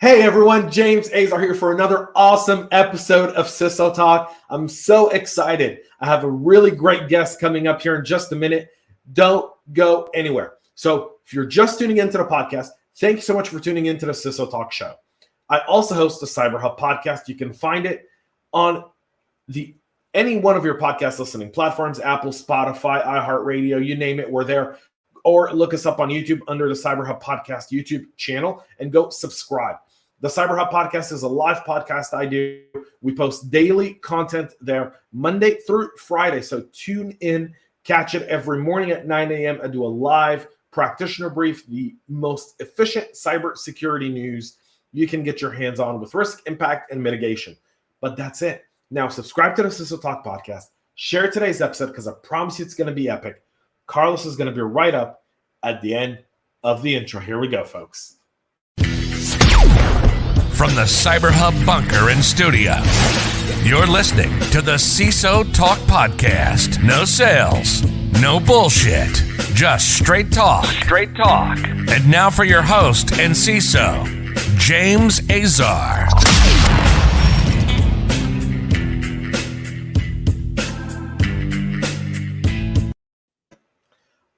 Hey everyone, James Azar here for another awesome episode of CISO Talk. I'm so excited. I have a really great guest coming up here in just a minute. Don't go anywhere. So if you're just tuning into the podcast, thank you so much for tuning into the CISO Talk show. I also host the CyberHub podcast. You can find it on any one of your podcast listening platforms, Apple, Spotify, iHeartRadio, you name it, we're there. Or look us up on YouTube under the CyberHub podcast YouTube channel and go subscribe. The CyberHub podcast is a live podcast I do. We post daily content there Monday through Friday. So tune in, catch it every morning at 9 a.m. I do a live practitioner brief, the most efficient cybersecurity news you can get your hands on with risk, impact, and mitigation. But that's it. Now subscribe to the CISO Talk podcast. Share today's episode because I promise you it's going to be epic. Carlos is going to be right up at the end of the intro. Here we go, folks. From the CyberHub bunker and studio, you're listening to the CISO Talk podcast. No sales, no bullshit, just straight talk. Straight talk. And now for your host and CISO, James Azar.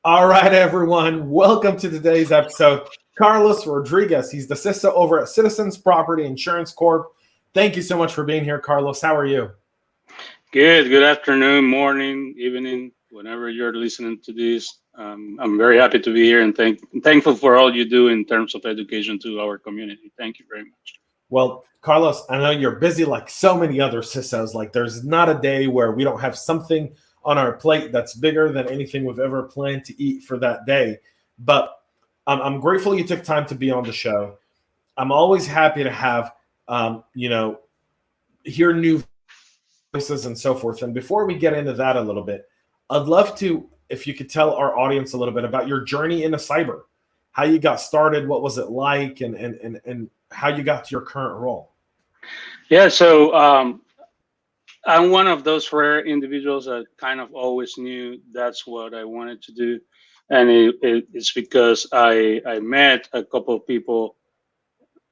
All right, everyone. Welcome to today's episode. Carlos Rodriguez. He's the CISO over at Citizens Property Insurance Corp. Thank you so much for being here, Carlos. How are you? Good. Good afternoon, morning, evening, whenever you're listening to this. I'm very happy to be here and thankful for all you do in terms of education to our community. Thank you very much. Well, Carlos, I know you're busy like so many other CISOs. Like there's not a day where we don't have something on our plate that's bigger than anything we've ever planned to eat for that day. But I'm grateful you took time to be on the show. I'm always happy to have, hear new voices and so forth. And before we get into that a little bit, I'd love to, if you could tell our audience a little bit about your journey into cyber, how you got started, what was it like, and how you got to your current role. Yeah, so I'm one of those rare individuals that kind of always knew that's what I wanted to do. And it's because I met a couple of people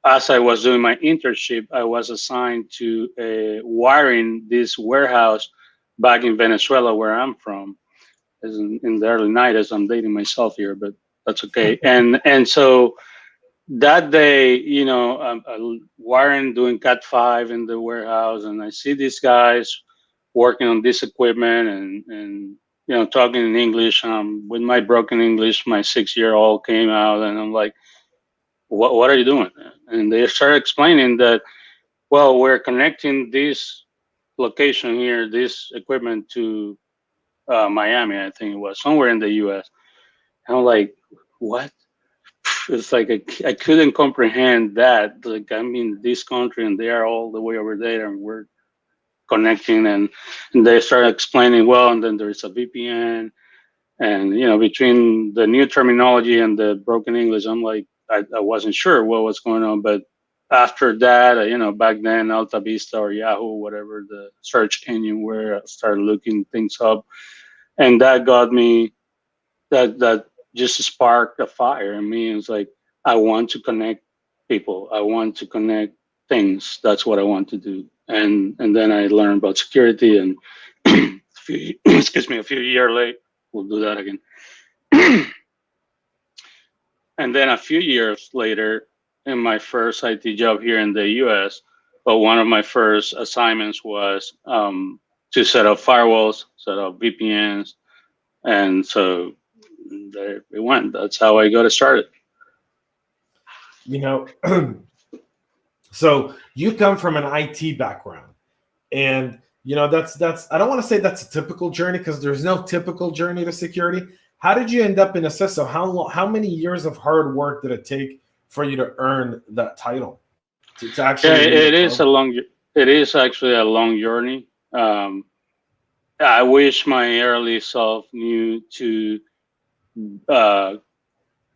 as I was doing my internship. I was assigned to wiring this warehouse back in Venezuela, where I'm from. In the early 90s, I'm dating myself here, but that's okay. And so that day, I'm wiring, doing Cat 5 in the warehouse, and I see these guys working on this equipment and talking in English. With my broken English, my 6-year-old came out, and I'm like, what are you doing? And they started explaining that, well, we're connecting this location here, this equipment to Miami, I think it was, somewhere in the US. And I'm like, what? It's like I couldn't comprehend that. Like, I'm in this country and they are all the way over there and we're connecting, and they started explaining, well, and then there's a VPN, and between the new terminology and the broken English, I'm like, I wasn't sure what was going on. But after that, back then, Alta Vista or Yahoo, whatever the search engine where, I started looking things up, and that got me, that just sparked a fire in me. It's like, I want to connect people. I want to connect things. That's what I want to do. And then I learned about security, and a few years late, we'll do that again. And then a few years later, in my first IT job here in the US, but one of my first assignments was to set up firewalls, set up VPNs. And so there we went. That's how I got it started. So you come from an IT background, and that's I don't want to say that's a typical journey, because there's no typical journey to security. How did you end up in a CISO? How many years of hard work did it take for you to earn that title? To actually, it is actually a long journey. I wish my early self knew to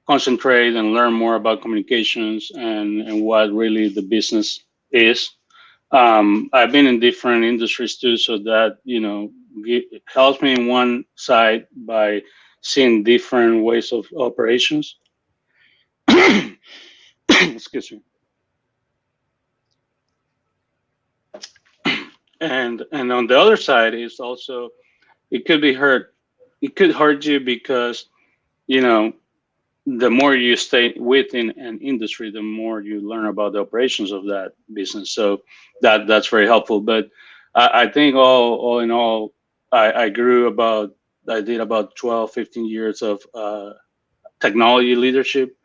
concentrate and learn more about communications and what really the business is. I've been in different industries too, so that it helps me in one side by seeing different ways of operations. Excuse me. And on the other side is also, it could be hurt. It could hurt you because, you know, the more you stay within an industry, the more you learn about the operations of that business. So that's very helpful. But I think all in all, I did about 12, 15 years of technology leadership,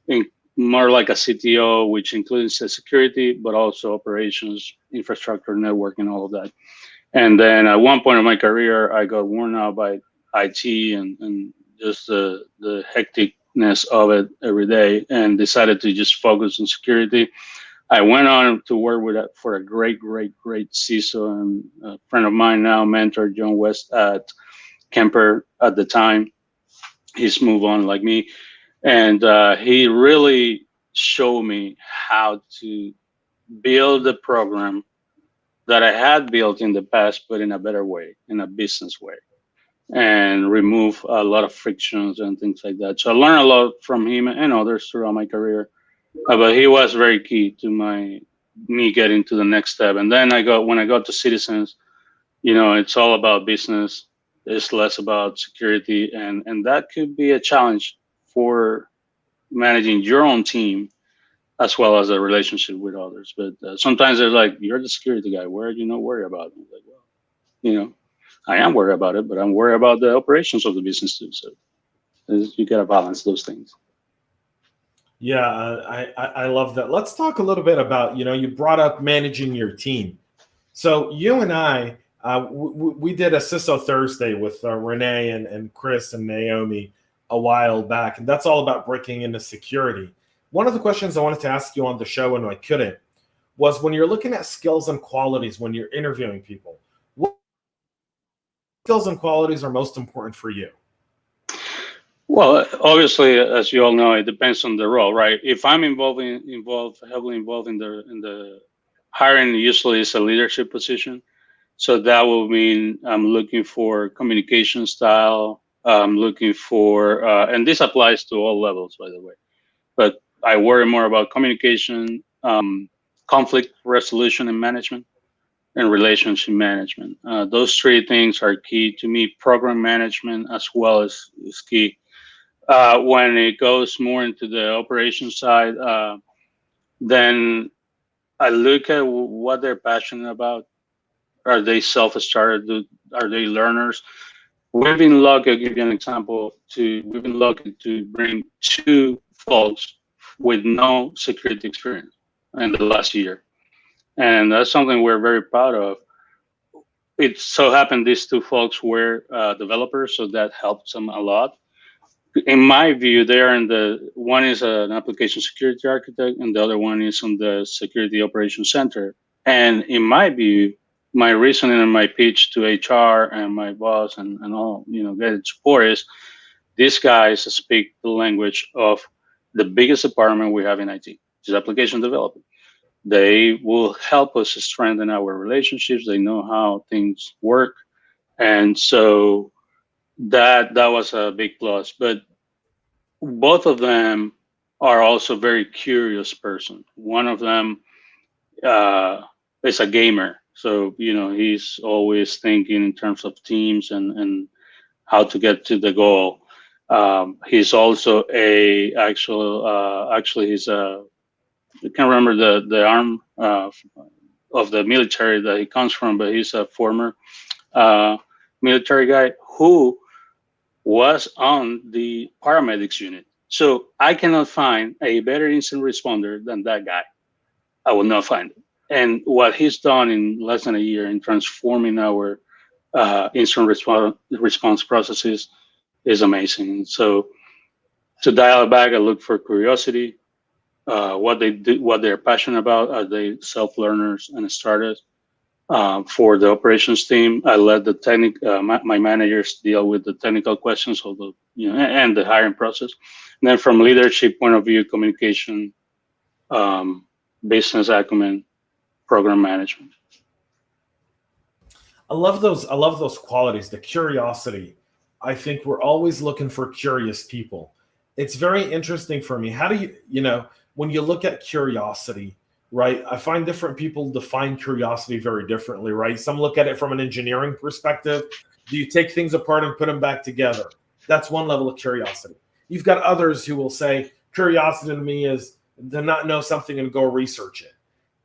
in more like a CTO, which includes the security, but also operations, infrastructure, networking, all of that. And then at one point in my career, I got worn out by IT and just the hecticness of it every day, and decided to just focus on security. I went on to work for a great CISO and a friend of mine now, mentor John West at Kemper at the time. He's moved on like me. And he really showed me how to build a program that I had built in the past, but in a better way, in a business way, and remove a lot of frictions and things like that. So I learned a lot from him and others throughout my career. But he was very key to me getting to the next step. And then when I got to Citizens, you know, it's all about business. It's less about security, and that could be a challenge for managing your own team as well as a relationship with others. But sometimes they're like, "You're the security guy. Why are you not worried about it?" I'm like, well, you know, I am worried about it, but I'm worried about the operations of the business too. So you got to balance those things. Yeah, I love that. Let's talk a little bit about, you know, you brought up managing your team. So you and I, we did a CISO Thursday with Renee and Chris and Naomi a while back, and that's all about breaking into security. One of the questions I wanted to ask you on the show, and I couldn't, was when you're looking at skills and qualities when you're interviewing people, what skills and qualities are most important for you? Well, obviously, as you all know, it depends on the role, right? If I'm heavily involved in the hiring, usually it's a leadership position. So that will mean I'm looking for communication style. I'm looking for, and this applies to all levels, by the way. But I worry more about communication, conflict resolution and management, and relationship management. Those three things are key to me. Program management as well is key. When it goes more into the operations side, then I look at what they're passionate about. Are they self-started? Are they learners? We've been lucky, I'll give you an example, we've been lucky to bring 2 folks with no security experience in the last year. And that's something we're very proud of. It so happened these 2 folks were developers, so that helps them a lot. In my view, one is an application security architect, and the other one is on the security operations center. And in my view, my reasoning and my pitch to HR and my boss and all, you know, getting support is these guys speak the language of the biggest department we have in IT, which is application development. They will help us strengthen our relationships. They know how things work. And so that was a big plus. But both of them are also very curious person. One of them is a gamer. So, you know, he's always thinking in terms of teams and how to get to the goal. He's also actually he's I can't remember the arm of the military that he comes from, but he's a former military guy who was on the paramedics unit. So I cannot find a better incident responder than that guy. I will not find it. And what he's done in less than a year in transforming our incident response processes is amazing. So to dial it back, I look for curiosity, what they do, what they're passionate about. Are they self-learners and starters? For the operations team, I let my managers deal with the technical questions of and the hiring process. And then from leadership point of view, communication, business acumen, program management. I love those qualities, the curiosity. I think we're always looking for curious people. It's very interesting for me. How do you know, when you look at curiosity, right? I find different people define curiosity very differently, right? Some look at it from an engineering perspective. Do you take things apart and put them back together? That's one level of curiosity. You've got others who will say curiosity to me is to not know something and go research it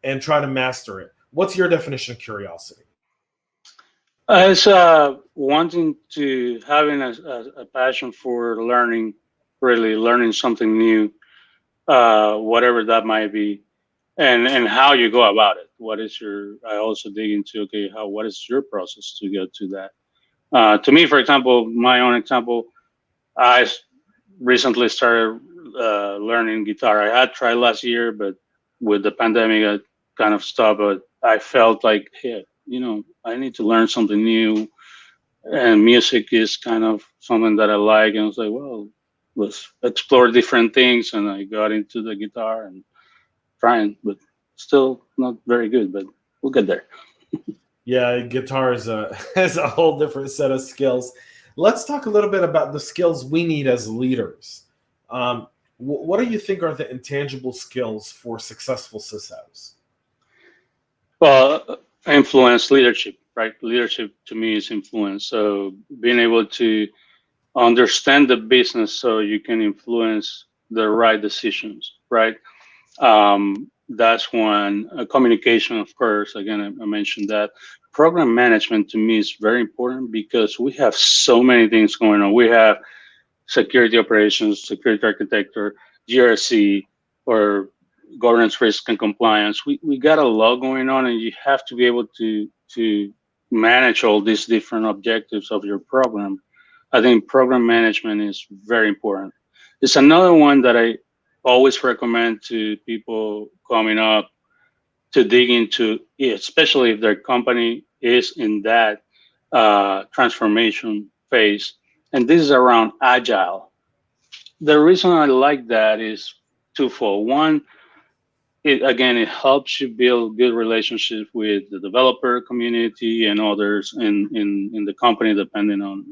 and try to master it. What's your definition of curiosity? It's wanting to having a passion for learning, really learning something new, whatever that might be, and how you go about it. What is your? I also dig into what is your process to get to that? To me, for example, my own example, I recently started learning guitar. I had tried last year, but with the pandemic, I kind of stopped. But I felt like, hey, I need to learn something new, and music is kind of something that I like. And I was like, well, let's explore different things. And I got into the guitar and trying, but still not very good. But we'll get there. Yeah, guitar is a whole different set of skills. Let's talk a little bit about the skills we need as leaders. What do you think are the intangible skills for successful CISOs? Well, influence, leadership, right? Leadership to me is influence. So being able to understand the business so you can influence the right decisions, right? That's one. Communication, of course. Again, I mentioned that. Program management to me is very important because we have so many things going on. We have security operations, security architecture, GRC, or governance, risk, and compliance. We got a lot going on, and you have to be able to manage all these different objectives of your program. I think program management is very important. It's another one that I always recommend to people coming up to dig into, especially if their company is in that transformation phase. And this is around Agile. The reason I like that is twofold. One, it helps you build good relationships with the developer community and others in the company, depending on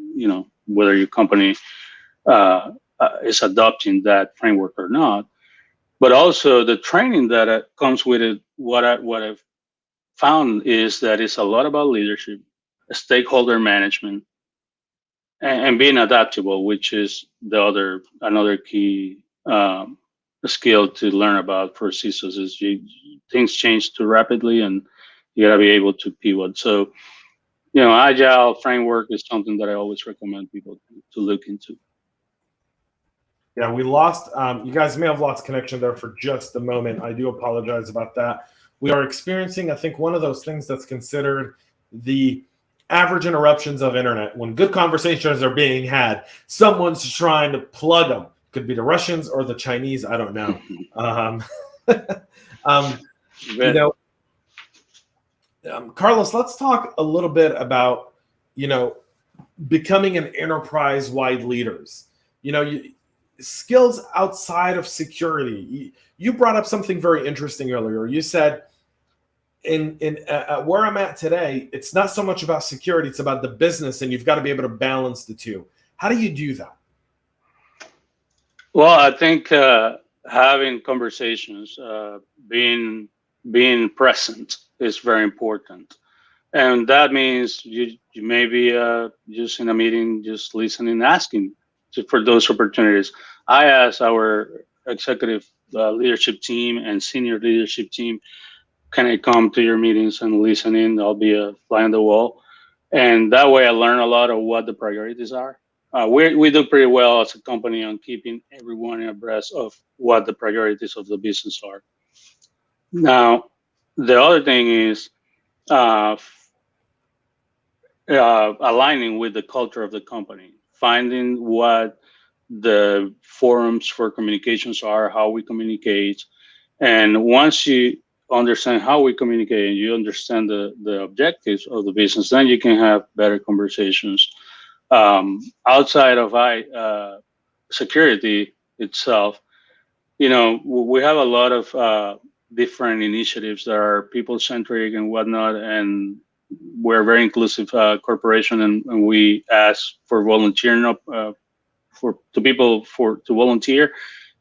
whether your company is adopting that framework or not. But also the training that comes with it. What I've found is that it's a lot about leadership, stakeholder management, and being adaptable, which is another key skill to learn about for CISOs. Is things change too rapidly, and you gotta be able to pivot. So, Agile framework is something that I always recommend people to look into. Yeah, we lost. You guys may have lost connection there for just a moment. I do apologize about that. We are experiencing, I think, one of those things that's considered the average interruptions of internet. When good conversations are being had, someone's trying to plug them. Could be the Russians or the Chinese. I don't know. Carlos, let's talk a little bit about, becoming an enterprise-wide leaders. Skills outside of security. You brought up something very interesting earlier. You said, where I'm at today, it's not so much about security, it's about the business, and you've got to be able to balance the two. How do you do that? Well, I think having conversations, being present is very important. And that means you may be just in a meeting, just listening, asking for those opportunities. I ask our executive leadership team and senior leadership team, can I come to your meetings and listen in? I'll be a fly on the wall. And that way I learn a lot of what the priorities are. We do pretty well as a company on keeping everyone abreast of what the priorities of the business are. Now, the other thing is aligning with the culture of the company, finding what the forums for communications are, how we communicate. And once you understand how we communicate and you understand the objectives of the business, then you can have better conversations. Outside of security itself, we have a lot of different initiatives that are people-centric and whatnot, and we're a very inclusive corporation, and we ask for volunteering to volunteer,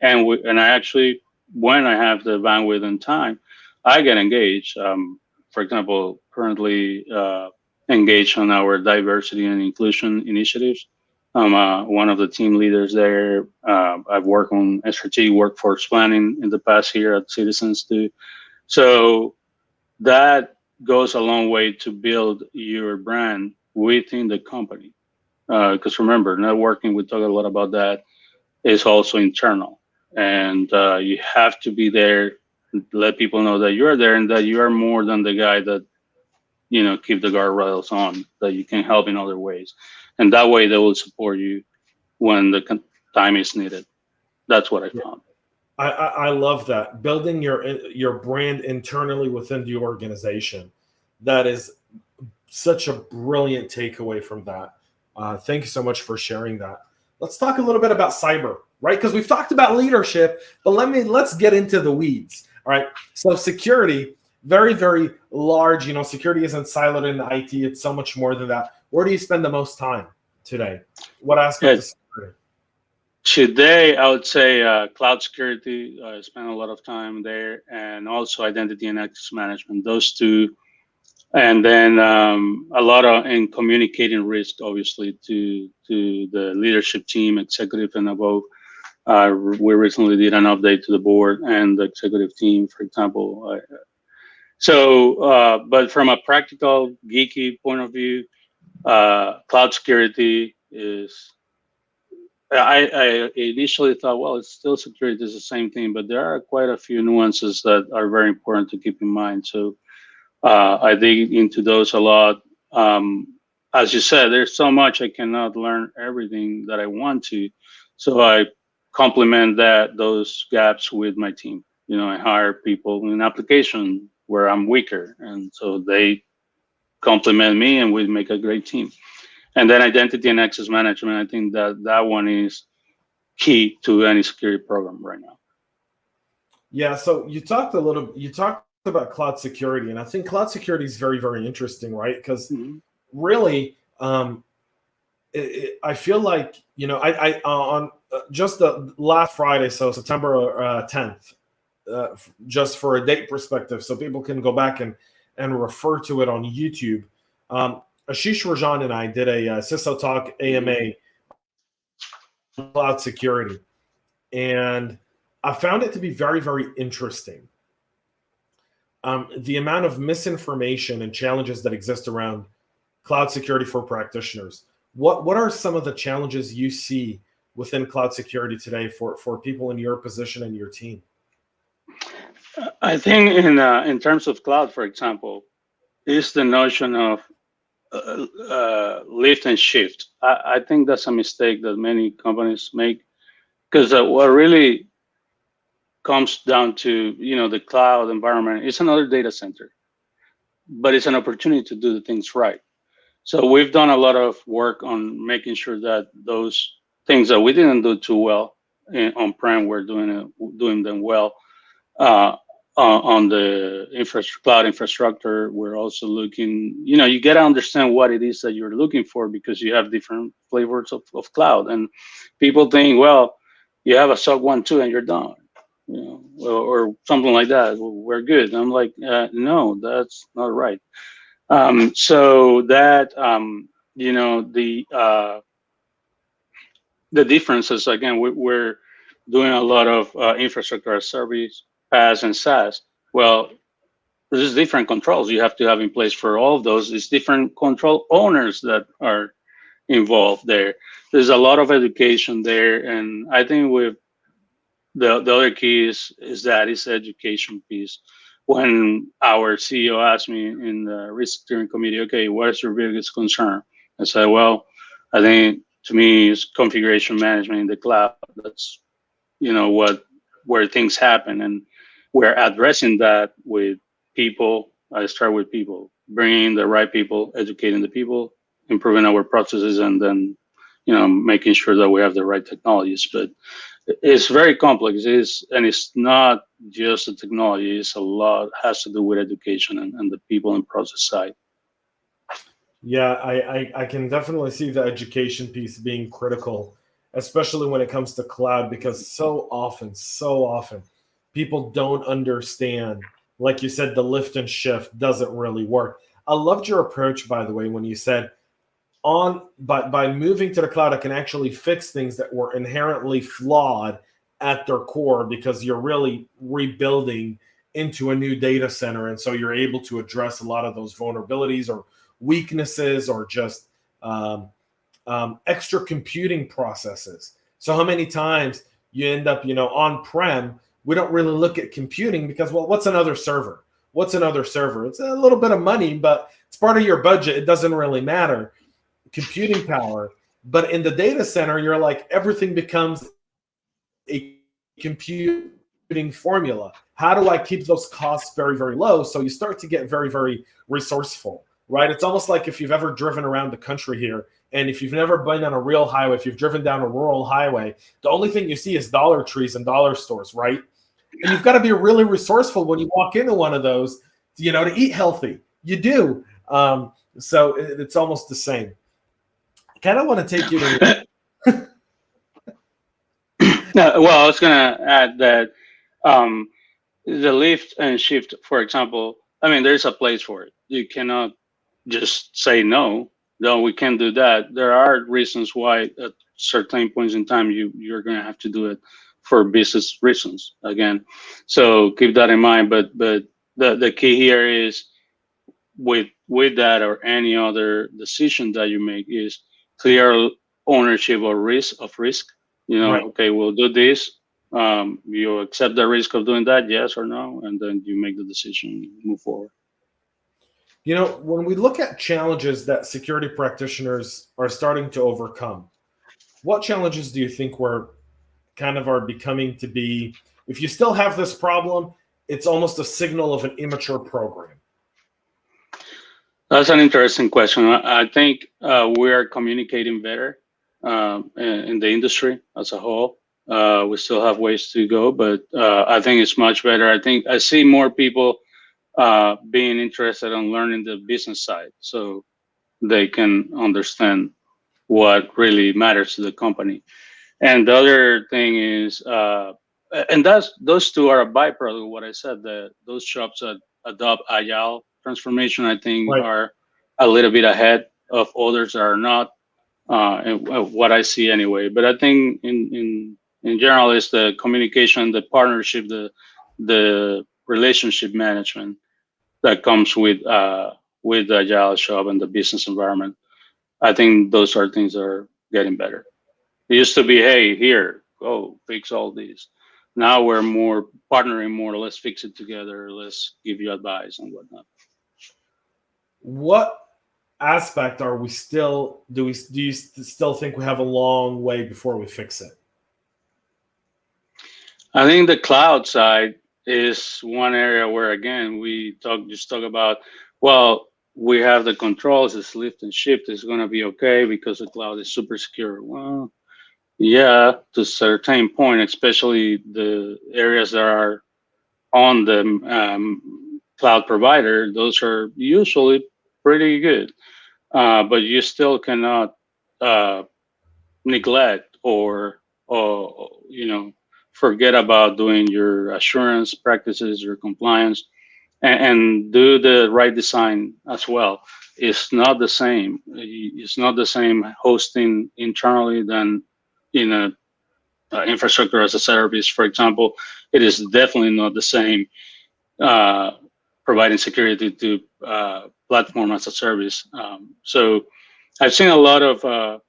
and I actually, when I have the bandwidth and time, I get engaged. For example, currently engaged on our diversity and inclusion initiatives. I'm one of the team leaders there. I've worked on strategic workforce planning in the past year at Citizens too. So that goes a long way to build your brand within the company. Because remember, networking, we talk a lot about that, is also internal. And you have to be there, let people know that you're there and that you are more than the guy that, keep the guardrails on, that you can help in other ways. And that way they will support you when the time is needed. That's what I found. I love that. Building your brand internally within the organization. That is such a brilliant takeaway from that. Thank you so much for sharing that. Let's talk a little bit about cyber, right? Because we've talked about leadership, but let's get into the weeds. All right. So security, very, very large. Security isn't siloed in IT. It's so much more than that. Where do you spend the most time today? What aspect of security? Today, I would say cloud security. I spend a lot of time there, and also identity and access management. Those two, and then a lot in communicating risk, obviously, to the leadership team, executive, and above. We recently did an update to the board and the executive team, for example. But from a practical, geeky point of view, cloud security is. I initially thought, well, it's still security, it's the same thing, but there are quite a few nuances that are very important to keep in mind. So I dig into those a lot. As you said, there's so much I cannot learn everything that I want to. So I complement those gaps with my team. I hire people in application where I'm weaker, and so they complement me, and we make a great team. And then identity and access management, I think that one is key to any security program right now. Yeah. So you talked about cloud security, and I think cloud security is very, very interesting, right? Because really, I feel like, I on just the last Friday, so September 10th, just for a date perspective, so people can go back and refer to it on YouTube. Ashish Rajan and I did a CISO Talk AMA cloud security, and I found it to be very, very interesting. The amount of misinformation and challenges that exist around cloud security for practitioners. What are some of the challenges you see within cloud security today for people in your position and your team? I think in terms of cloud, for example, is the notion of lift and shift. I think that's a mistake that many companies make, because what really comes down to the cloud environment is another data center, but it's an opportunity to do the things right. So we've done a lot of work on making sure that those things that we didn't do too well on-prem, we're doing them well. On the cloud infrastructure, we're also looking, you got to understand what it is that you're looking for, because you have different flavors of cloud. And people think, well, you have a SOC 1, 2, and you're done, or something like that. We're good. And I'm like, no, that's not right. So that, the differences, again, we're doing a lot of infrastructure as service, PaaS and SaaS. Well, there's different controls you have to have in place for all of those. There's different control owners that are involved there. There's a lot of education there, and I think with the other key is that it's education piece. When our CEO asked me in the risk steering committee, okay, what is your biggest concern? I said, well, I think to me it's configuration management in the cloud. That's where things happen, and we're addressing that with people. I start with people, bringing the right people, educating the people, improving our processes, and then making sure that we have the right technologies. But it's very complex. It's not just the technology. It's a lot has to do with education and the people and process side. Yeah, I can definitely see the education piece being critical, especially when it comes to cloud, because so often people don't understand like you said, the lift and shift doesn't really work. I loved your approach, by the way, when you said by moving to the cloud, I can actually fix things that were inherently flawed at their core, because you're really rebuilding into a new data center. And so you're able to address a lot of those vulnerabilities or weaknesses, or just extra computing processes. So how many times you end up, on-prem, we don't really look at computing because, well, what's another server? What's another server? It's a little bit of money, but it's part of your budget. It doesn't really matter. Computing power. But in the data center, you're like, everything becomes a computing formula. How do I keep those costs very, very low? So you start to get very, very resourceful, right? It's almost like if you've ever driven around the country here, and if you've never been on a real highway, if you've driven down a rural highway, the only thing you see is Dollar Trees and dollar stores, right? And you've got to be really resourceful when you walk into one of those, to eat healthy. You do. So it's almost the same. I kind of want to take you to... No, well, I was going to add that the lift and shift, for example, I mean, there's a place for it. You cannot just say no, we can't do that. There are reasons why at certain points in time you're going to have to do it for business reasons, again. So keep that in mind. But the key here is with that or any other decision that you make is clear ownership or risk. Right. Okay, we'll do this. You accept the risk of doing that, yes or no, and then you make the decision, move forward. When we look at challenges that security practitioners are starting to overcome, what challenges do you think are becoming to be, if you still have this problem, it's almost a signal of an immature program? That's an interesting question. I think we are communicating better in the industry as a whole. We still have ways to go, but I think it's much better. I think I see more people being interested in learning the business side, so they can understand what really matters to the company. And the other thing is, and those two are a byproduct of what I said, that those shops that adopt Agile transformation, I think, right, are a little bit ahead of others that are not, and what I see anyway. But I think in general, it's the communication, the partnership, the relationship management that comes with the Agile shop and the business environment. I think those are things that are getting better. It used to be, hey, here, go fix all these. Now we're more partnering more. Let's fix it together. Let's give you advice and whatnot. What aspect do you still think we have a long way before we fix it? I think the cloud side is one area where, again, we talk about, well, we have the controls, this lift and shift is going to be okay because the cloud is super secure. Well, yeah, to a certain point, especially the areas that are on the cloud provider, those are usually pretty good. But you still cannot neglect or forget about doing your assurance practices, your compliance, and do the right design as well. It's not the same. It's not the same hosting internally than in a infrastructure as a service, for example. It is definitely not the same providing security to platform as a service. So I've seen a lot of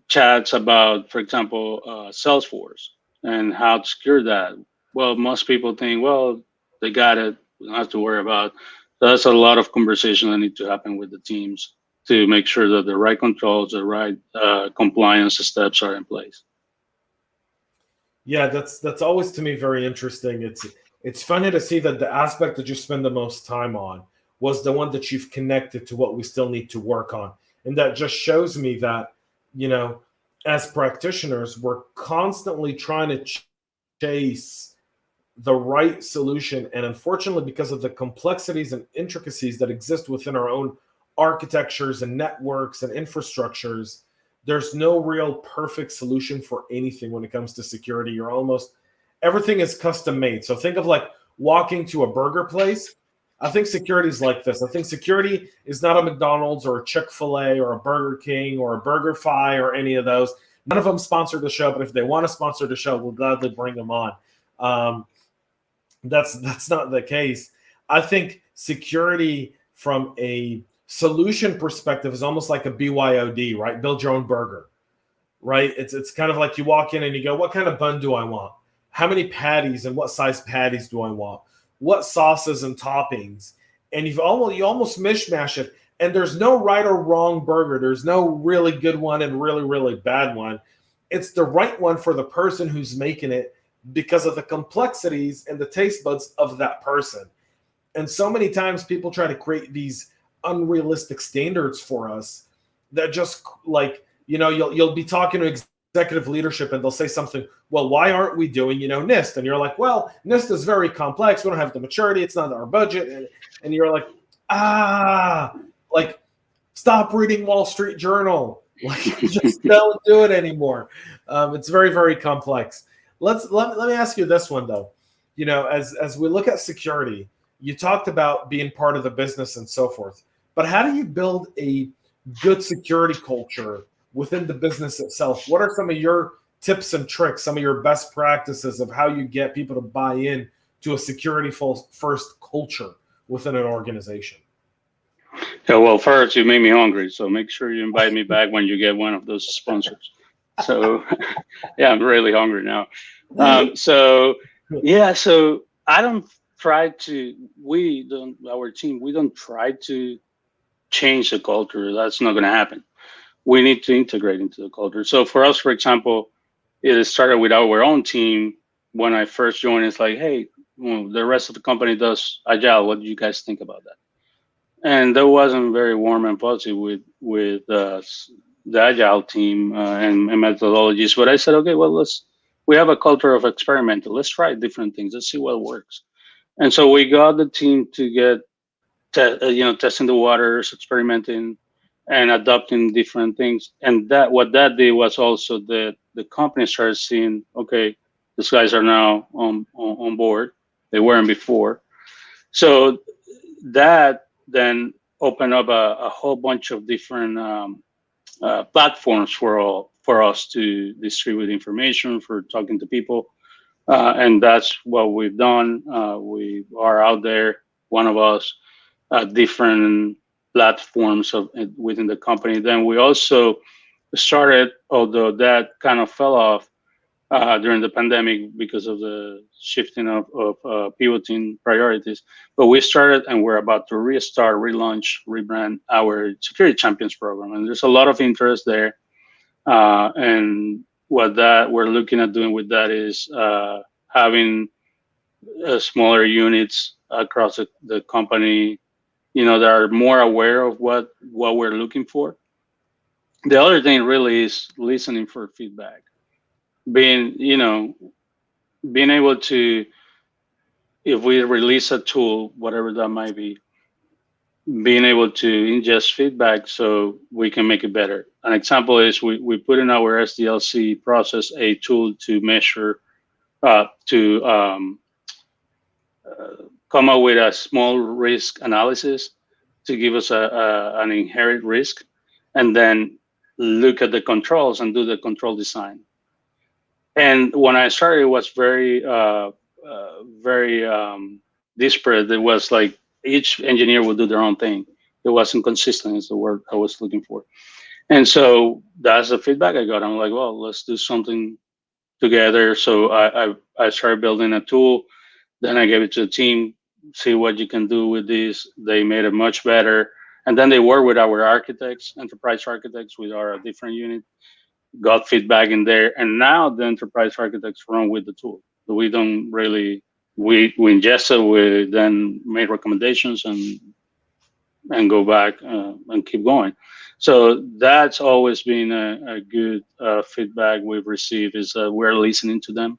chats about, for example, Salesforce and how to secure that. Well, most people think, well, they got it, we don't have to worry about. So that's a lot of conversation that need to happen with the teams to make sure that the right controls, the right compliance steps are in place. Yeah, that's always to me very interesting. It's funny to see that the aspect that you spend the most time on was the one that you've connected to what we still need to work on. And that just shows me that, as practitioners, we're constantly trying to chase the right solution. And unfortunately, because of the complexities and intricacies that exist within our own architectures and networks and infrastructures, there's no real perfect solution for anything when it comes to security. Everything is custom made. So think of like walking to a burger place. I think security is like this. I think security is not a McDonald's or a Chick-fil-A or a Burger King or a BurgerFi or any of those. None of them sponsor the show, but if they want to sponsor the show, we'll gladly bring them on. That's not the case. I think security from a solution perspective is almost like a BYOD, right? Build your own burger, right? It's kind of like you walk in and you go, what kind of bun do I want? How many patties and what size patties do I want? What sauces and toppings? And you almost mishmash it. And there's no right or wrong burger. There's no really good one and really, really bad one. It's the right one for the person who's making it because of the complexities and the taste buds of that person. And so many times people try to create these unrealistic standards for us that just like, you'll be talking to executive leadership and they'll say something, well, why aren't we doing, NIST? And you're like, well, NIST is very complex. We don't have the maturity. It's not our budget. And you're like, like, stop reading Wall Street Journal. Like, just don't do it anymore. It's very, very complex. Let me ask you this one, though. As we look at security, you talked about being part of the business and so forth. But how do you build a good security culture within the business itself? What are some of your tips and tricks, some of your best practices of how you get people to buy in to a security first culture within an organization? Yeah, well, first you made me hungry, so make sure you invite me back when you get one of those sponsors. So, yeah, I'm really hungry now. So I don't try to. Our team, we don't try to change the culture. That's not going to happen. We need to integrate into the culture. So for us, for example, it started with our own team. When I first joined, it's like, hey, the rest of the company does Agile. What do you guys think about that? And that wasn't very warm and fuzzy with the Agile team and methodologies. But I said, okay, well, we have a culture of experimental. Let's try different things. Let's see what works. And so we got the team to get, testing the waters, experimenting, and adopting different things. And what that did was also that the company started seeing, okay, these guys are now on board. They weren't before. So that then opened up a whole bunch of different platforms for us to distribute information, for talking to people. And that's what we've done. We are out there, one of us, different platforms within the company. Then we also started, although that kind of fell off during the pandemic because of the shifting of pivoting priorities, but we started and we're about to restart, relaunch, rebrand our Security Champions program. And there's a lot of interest there. And what that we're looking at doing with that is having smaller units across the company, that are more aware of what we're looking for. The other thing really is listening for feedback, being able to, if we release a tool, whatever that might be, being able to ingest feedback so we can make it better. An example is we put in our SDLC process a tool to measure, come up with a small risk analysis to give us an inherent risk, and then look at the controls and do the control design. And when I started, it was very disparate. It was like each engineer would do their own thing. It wasn't consistent, is the word I was looking for. And so that's the feedback I got. I'm like, well, let's do something together. So I started building a tool. Then I gave it to the team, see what you can do with this. They made it much better. And then they worked with our architects, enterprise architects, with our different unit, got feedback in there. And now the enterprise architects run with the tool. So we don't really, we ingest it, we then made recommendations and go back and keep going. So that's always been a good feedback we've received, is that we're listening to them,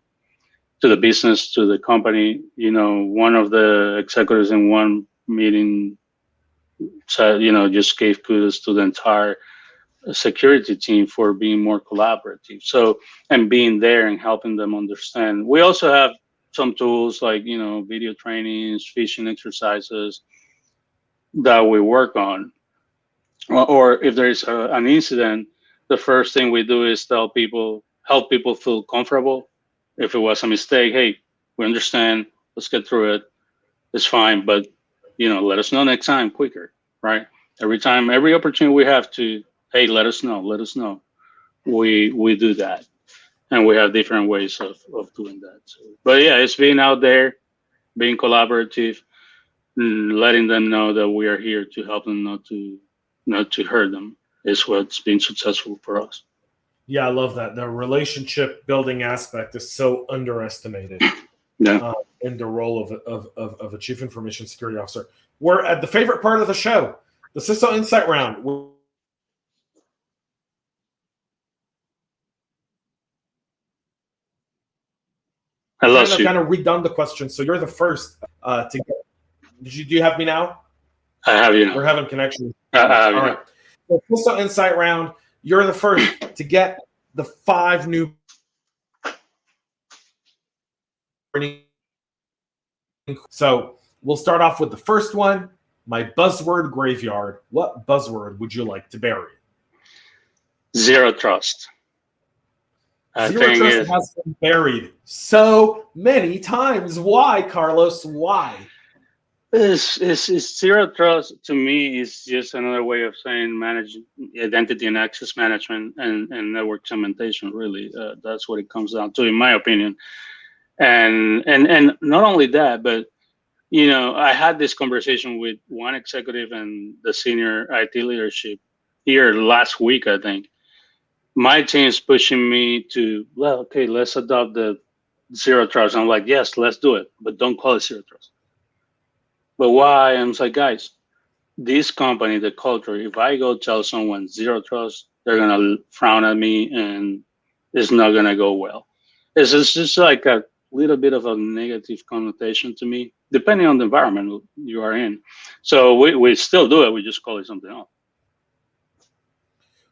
to the business, to the company. One of the executives in one meeting said, just gave kudos to the entire security team for being more collaborative. So, and being there and helping them understand. We also have some tools like, video trainings, phishing exercises that we work on. Or if there is an incident, the first thing we do is help people feel comfortable. If it was a mistake, hey, we understand, let's get through it. It's fine, but let us know next time quicker, right? Every opportunity we have to, hey, let us know. We do that. And we have different ways of doing that. So, but yeah, it's being out there, being collaborative, letting them know that we are here to help them, not to hurt them, is what's been successful for us. Yeah, I love that. The relationship building aspect is so underestimated. Yeah. In the role of a chief information security officer. We're at the favorite part of the show, the CISO Insight Round. I lost you. Kind of redone the question, so you're the first to get. Do you have me now? I have you now. We're having connection. All right. So CISO Insight Round. You're the first to get the 5 new. So we'll start off with the first one. My buzzword graveyard. What buzzword would you like to bury? Zero trust. Zero trust has been buried so many times. Why, Carlos? Why? It's zero trust to me is just another way of saying manage identity and access management and network segmentation. Really, that's what it comes down to, in my opinion. And not only that, but I had this conversation with one executive and the senior IT leadership here last week, I think. My team's pushing me to, well, okay, let's adopt the zero trust. I'm like, yes, let's do it, but don't call it zero trust. But why? I'm like, guys, this company, the culture, if I go tell someone zero trust, they're going to frown at me and it's not going to go well. It's just like a little bit of a negative connotation to me, depending on the environment you are in. So we still do it. We just call it something else.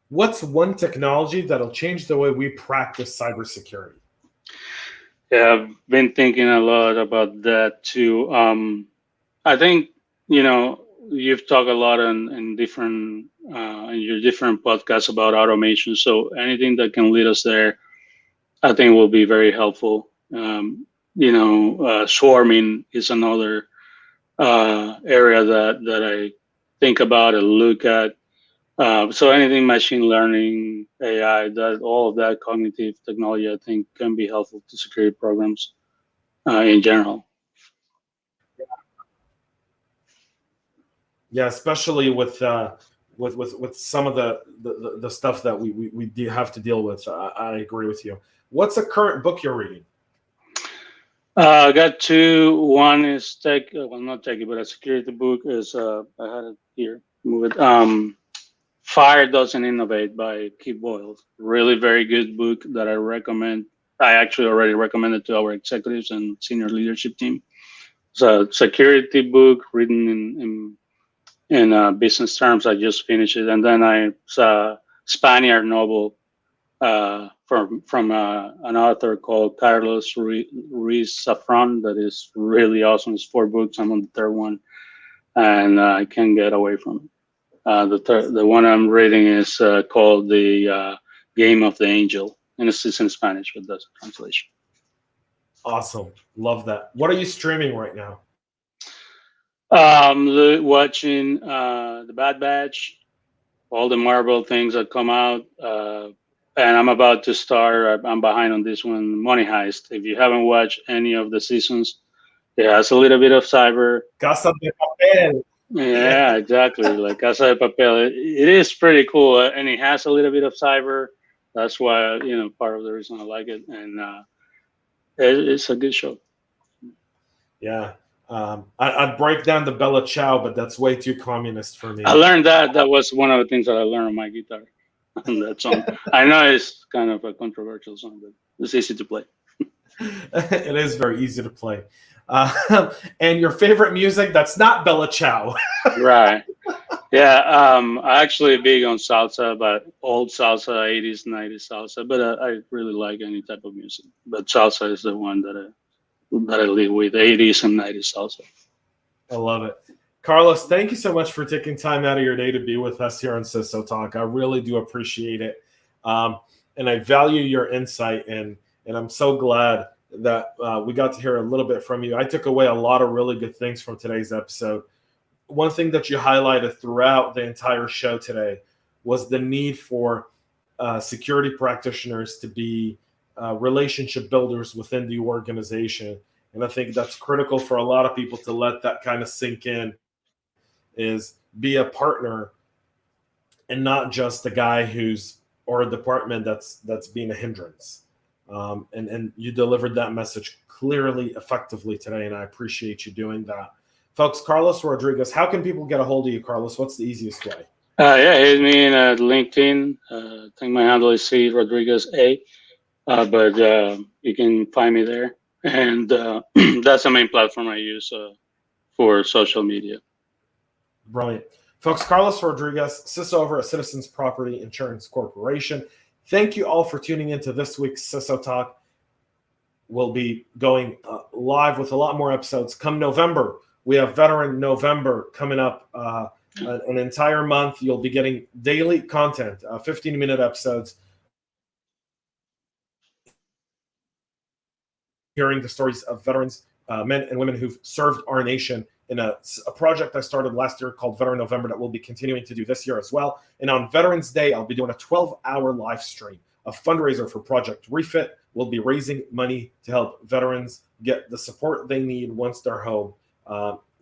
What's one technology that'll change the way we practice cybersecurity? Yeah, I've been thinking a lot about that too. I think, you've talked a lot in different in your different podcasts about automation. So anything that can lead us there, I think will be very helpful. Swarming is another area that I think about and look at. So anything machine learning, AI, all of that cognitive technology, I think can be helpful to security programs in general. Yeah, especially with some of the stuff that we have to deal with. I agree with you. What's a current book you're reading? I got 2. One is not techy, but a security book is I had it here. Move it. Fire Doesn't Innovate by Keith Boyle. Really very good book that I recommend. I actually already recommended to our executives and senior leadership team. It's a security book written in business terms. I just finished it, and then I saw a Spaniard novel from an author called Carlos Ruiz Zafran that is really awesome. It's 4 books. I'm on the 3rd one, and I can't get away from it. The one I'm reading is called The Game of the Angel, and it's in Spanish, but that's a translation. Awesome. Love that. What are you streaming right now? Watching The Bad Batch, all the Marvel things that come out, and I'm about to start. I'm behind on this one, Money Heist. If you haven't watched any of the seasons, it has a little bit of cyber. Casa de Papel. Yeah, exactly. Like Casa de Papel. It is pretty cool, and it has a little bit of cyber. That's why, part of the reason I like it, and it's a good show. Yeah. I'd break down the Bella Ciao, but that's way too communist for me. I learned that. That was one of the things that I learned on my guitar. On that song. I know it's kind of a controversial song, but it's easy to play. It is very easy to play. And your favorite music that's not Bella Ciao. Right. Yeah. I'm actually big on salsa, but old salsa, 80s, 90s salsa. But I really like any type of music. But salsa is the one that that I live with, 80s and 90s also. I love it. Carlos, thank you so much for taking time out of your day to be with us here on CISO Talk. I really do appreciate it. And I value your insight, and I'm so glad that we got to hear a little bit from you. I took away a lot of really good things from today's episode. One thing that you highlighted throughout the entire show today was the need for security practitioners to be relationship builders within the organization. And I think that's critical for a lot of people to let that kind of sink in, is be a partner and not just a guy or a department that's being a hindrance. And you delivered that message clearly, effectively today, and I appreciate you doing that. Folks, Carlos Rodriguez, how can people get a hold of you, Carlos? What's the easiest way? Hit me in LinkedIn. I think my handle is C Rodriguez A, but you can find me there. And that's the main platform I use for social media. Brilliant. Folks, Carlos Rodriguez, CISO over at Citizens Property Insurance Corporation. Thank you all for tuning into this week's CISO Talk. We'll be going live with a lot more episodes. Come November, we have Veteran November coming up, an entire month. You'll be getting daily content, 15-minute episodes, hearing the stories of veterans, men and women who've served our nation in a project I started last year called Veteran November that we'll be continuing to do this year as well. And on Veterans Day, I'll be doing a 12-hour live stream, a fundraiser for Project Refit. We'll be raising money to help veterans get the support they need once they're home,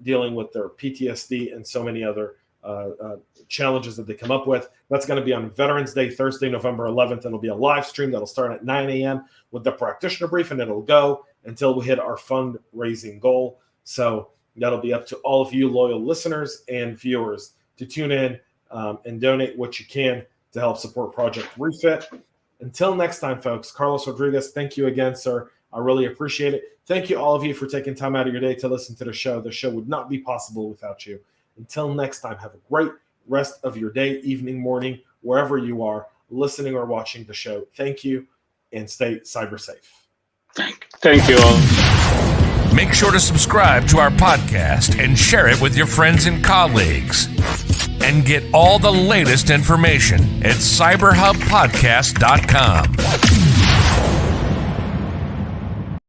dealing with their PTSD and so many other challenges that they come up with. That's going to be on Veterans Day, Thursday, November 11th. It'll be a live stream that'll start at 9 a.m. with the practitioner brief, and it'll go until we hit our fundraising goal. So that'll be up to all of you loyal listeners and viewers to tune in and donate what you can to help support Project Refit. Until next time, folks, Carlos Rodriguez, thank you again, sir. I really appreciate it. Thank you, all of you, for taking time out of your day to listen to the show. The show would not be possible without you. Until next time, have a great rest of your day, evening, morning, wherever you are listening or watching the show. Thank you, and stay cyber safe. Thank you all. Make sure to subscribe to our podcast and share it with your friends and colleagues. And get all the latest information at cyberhubpodcast.com.